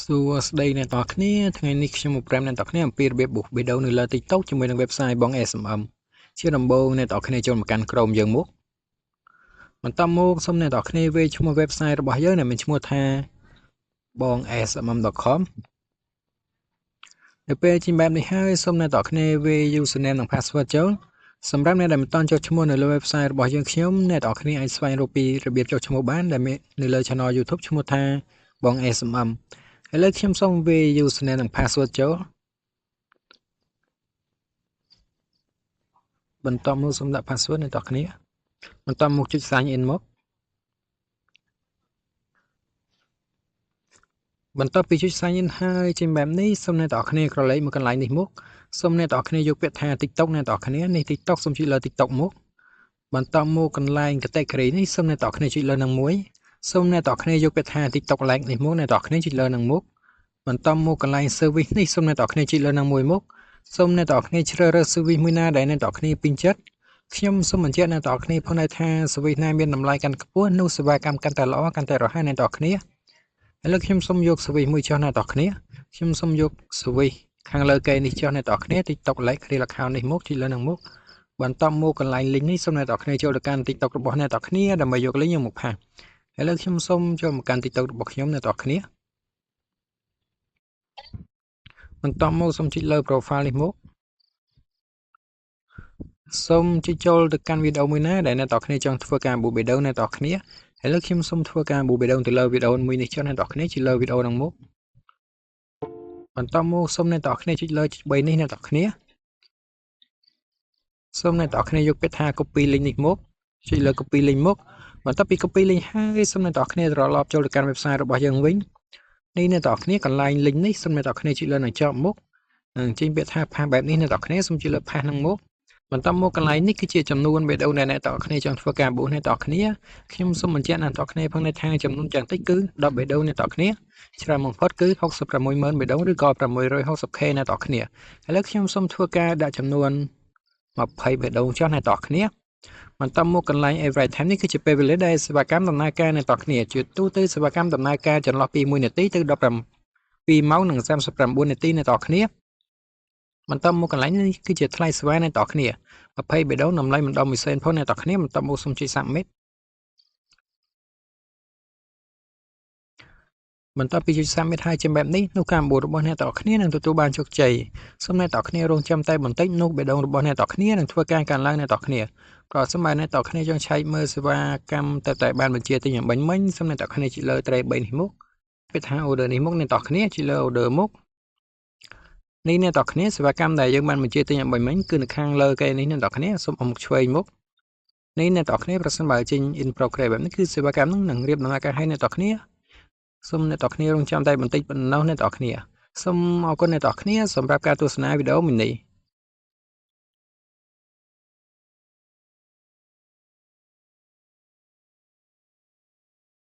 សួស្តីអ្នកនរគ្នាថ្ងៃនេះខ្ញុំមកប្រាប់អ្នកនរគ្នាអំពីរបៀបបុកបេះដូងនៅលើ TikTok ជាមួយនឹង website បង SMM ជាដំបូងអ្នកនរគ្នាចូលមកកាន់ Chrome យើងមកបន្ទាប់មកសូមអ្នកនរគ្នាវាយឈ្មោះ website របស់យើងដែលមានឈ្មោះថាបង smm.com នៅពេលជាបែបនេះហើយសូមអ្នកនរគ្នាវាយ username និង password ចូលសម្រាប់អ្នកដែលមិនទាន់ចុះឈ្មោះនៅលើ website របស់យើងខ្ញុំអ្នកនរគ្នាអាចស្វែងរកពីរបៀបចុះឈ្មោះបានដែលមាននៅលើ channel YouTube ឈ្មោះថាបង SMM ឥឡូវខ្ញុំសូមវាយ username និង password ចូលបន្ទាប់មកសូមដាក់ password អ្នកនរគ្នាបន្ទាប់មកចុច sign in មកបន្ទាប់ពីចុច sign in ហើយចេញបែបនេះសូមអ្នកនរគ្នាក្រឡេកមកកន្លែងនេះមកសូមអ្នកនរគ្នាយកពាក្យថា TikTok អ្នកនរគ្នានេះ TikTok សូមចុចលើ TikTok មកបន្ទាប់មកកន្លែង category នេះសូមអ្នកនរគ្នាចុចលើនឹងមួយសូមអ្នកនរគ្នាយកពាក្យថា TikTok like នេះមកអ្នកនរគ្នាចុចលើនឹងមកបន្ទាប់មកកន្លែង service នេះសូមអ្នកនរគ្នាចុចលើនឹងមួយមកសូមអ្នកនរគ្នាជ្រើសរើស service មួយណាដែលអ្នកនរគ្នាពេញចិត្តខ្ញុំសូមបញ្ជាក់អ្នកនរគ្នាផងដែរថា service ណាមានតម្លៃកាន់ខ្ពស់នោះសេវាកម្មកាន់តែល្អកាន់តែរហ័សអ្នកនរគ្នាឥឡូវខ្ញុំសូមយក service មួយចុះអ្នកនរគ្នាខ្ញុំសូមយក service ខាងលើគេនេះចុះអ្នកនរគ្នា TikTok like real account នេះមកចុចលើនឹងមកបន្ទាប់មកកន្លែង link នេះសូមអ្នកនរគ្នាចូលទៅកាន់ TikTok របស់អ្នកនរគ្នាដើម្បីយក link យកមកផាសឥឡូវខ្ញុំសូមចូលមកកាន់ TikTok របស់ខ្ញុំអ្នកនរគ្នាបន្ទាប់មកសូមចុចលើ profile នេះមកសូមចុចចូលទៅកាន់វីដេអូមួយណាដែលអ្នកនរគ្នាចង់ធ្វើការប៊ូបេដូងអ្នកនរគ្នាឥឡូវខ្ញុំសូមធ្វើការប៊ូបេដូងទៅលើវីដេអូមួយនេះចុះអ្នកនរគ្នាចុចលើវីដេអូហ្នឹងមកបន្ទាប់មកសូមអ្នកនរគ្នាចុចលើ3នេះអ្នកនរគ្នាសូមអ្នកនរគ្នាយកពាក្យថា copy link នេះមកចុចលើ copy link មកបន្ទាប់ពី copy link ហើយសូមអ្នកនរគ្នាត្រឡប់ចូលទៅកាន់ website របស់យើងវិញនេះអ្នកនរគ្នាកន្លែង link នេះសូមអ្នកនរគ្នាចុចលើនឹងចប់មកនឹងចេញពាក្យថា pass បែបនេះអ្នកនរគ្នាសូមចុចលើ pass ហ្នឹងមកបន្ទាប់មកកន្លែងនេះគឺជាចំនួនវីដេអូដែលអ្នកនរគ្នាចង់ធ្វើការប៊ូអ្នកនរគ្នាខ្ញុំសូមបញ្ជាក់អ្នកនរគ្នាផងថាចំនួនយ៉ាងតិចគឺ10វីដេអូអ្នកនរគ្នាច្រើនបំផុតគឺ 660,000 វីដេអូឬក៏ 660k អ្នកនរគ្នាឥឡូវខ្ញុំសូមធ្វើការដាក់ចំនួន20វីដេអូចុះអ្នកនរគ្នាបន្ទាប់មកកន្លែង every time នេះគឺជាពេលវេលាដែលសេវាកម្មដំណើរការអ្នកនរគ្នាជាទូទៅសេវាកម្មដំណើរការចន្លោះពី1នាទីទៅ12ម៉ោងនិង39នាទីអ្នកនរគ្នាបន្ទាប់មកកន្លែងនេះគឺជាថ្លៃសេវាអ្នកនរគ្នា20បេដងតម្លៃមិនដល់1សេនផងអ្នកនរគ្នាបន្ទាប់មកសូមចុច submit បន្ទាប់ពីចុច submit ហើយជាបែបនេះនោះការប៊ូរបស់អ្នកនរគ្នានឹងទទួលបានជោគជ័យសូមអ្នកនរគ្នារងចាំតែបន្តិចនោះបេដងរបស់អ្នកនរគ្នានឹងធ្វើការកើនឡើងអ្នកនរគ្នាប្រសិនបើអ្នកនរគ្នាចង់ឆែកមើលសេវាកម្មតែបានបញ្ជាទិញអំបញ្ញមិញសូមអ្នកនរគ្នាចុចលើត្រេ3នេះមកពាក្យថា order នេះមកអ្នកនរគ្នាចុចលើ order មកនេះអ្នកនរគ្នាសេវាកម្មដែលយើងបានបញ្ជាទិញអំបញ្ញមិញគឺនៅខាងលើគេនេះអ្នកនរគ្នាសូមអមុខឆ្វេងមកនេះអ្នកនរគ្នាប្រសិនបើចេញ in progress បែបនេះគឺសេវាកម្មនឹងរៀបដំណើរការឲ្យអ្នកនរគ្នាសូមអ្នកនរគ្នារងចាំតែបន្តិចប៉ុណ្ណោះអ្នកនរគ្នាសូមអរគុណអ្នកនរគ្នាសម្រាប់ការទស្សនាវីដេអូមួយនេះ